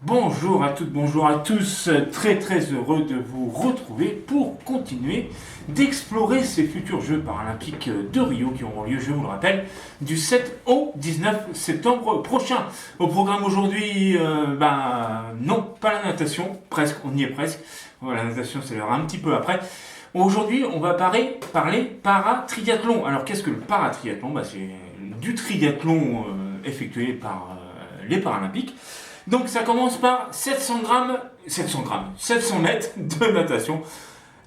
Bonjour à toutes, bonjour à tous, très heureux de vous retrouver pour continuer d'explorer ces futurs Jeux paralympiques de Rio qui auront lieu, je vous le rappelle, du 7 au 19 septembre prochain. Au programme aujourd'hui, non, pas la natation, presque, on y est presque. Voilà, la natation, c'est l'heure un petit peu après. Aujourd'hui, on va parler para-triathlon. Alors, qu'est-ce que le para-triathlon? C'est du triathlon effectué par les Paralympiques. Donc ça commence par 700 mètres de natation.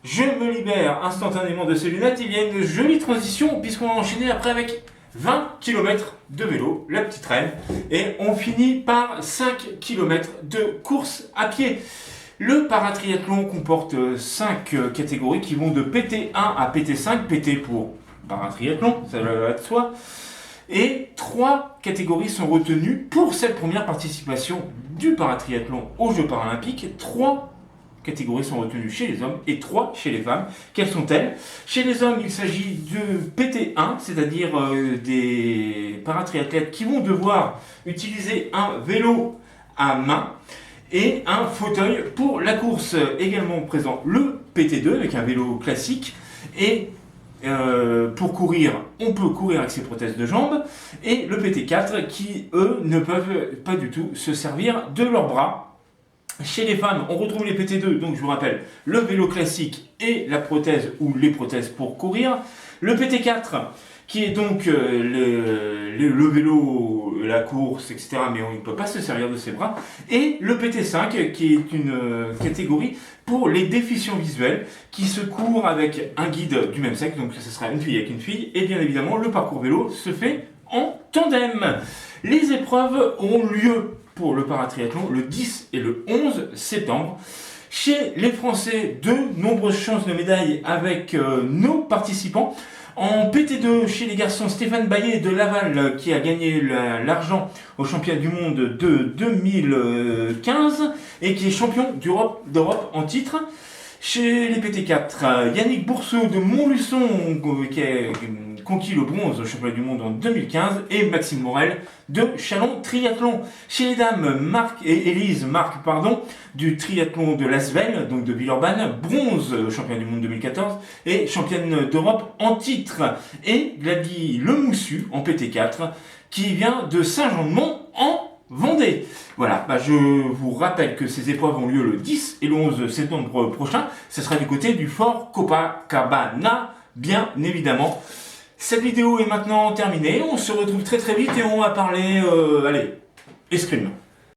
Je me libère instantanément de ces lunettes. Il y a une jolie transition puisqu'on va enchaîner après avec 20 km de vélo, la petite reine. Et on finit par 5 km de course à pied. Le paratriathlon comporte 5 catégories qui vont de PT1 à PT5. PT pour paratriathlon, ça va de soi. Et 3 catégories sont retenues pour cette première participation du paratriathlon aux Jeux paralympiques. 3 catégories sont retenues chez les hommes et 3 chez les femmes. Quelles sont-elles? Chez les hommes, il s'agit de PT1, c'est-à-dire des paratriathlètes qui vont devoir utiliser un vélo à main et un fauteuil pour la course. Également présent le PT2 avec un vélo classique et pour courir, on peut courir avec ses prothèses de jambes, et le PT4 qui, eux, ne peuvent pas du tout se servir de leurs bras. Chez les femmes, on retrouve les PT2, donc je vous rappelle, le vélo classique et la prothèse ou les prothèses pour courir. Le PT4 qui est donc le vélo, la course, etc. Mais on ne peut pas se servir de ses bras. Et le PT5 qui est une catégorie pour les déficients visuels qui se courent avec un guide du même sexe. Donc ce sera une fille avec une fille. Et bien évidemment, le parcours vélo se fait en tandem. Les épreuves auront lieu pour le paratriathlon le 10 et le 11 septembre. Chez les Français, de nombreuses chances de médailles avec nos participants. En PT2, chez les garçons, Stéphane Baillet de Laval qui a gagné l'argent au championnat du monde de 2015 et qui est champion d'Europe en titre. Chez les PT4, Yannick Bourseau de Montluçon qui a conquis le bronze au championnat du monde en 2015 et Maxime Morel de Chalon Triathlon. Chez les dames, Élise Marc du triathlon de Lasvel, donc de Villeurbanne, bronze au championnat du monde 2014 et championne d'Europe en titre. Et Gladys Lemoussu en PT4 qui vient de Saint-Jean-de-Mont en Vendée. Voilà, je vous rappelle que ces épreuves ont lieu le 10 et le 11 septembre prochain. Ce sera du côté du fort Copacabana, bien évidemment. Cette vidéo est maintenant terminée. On se retrouve très vite et on va parler, escrime.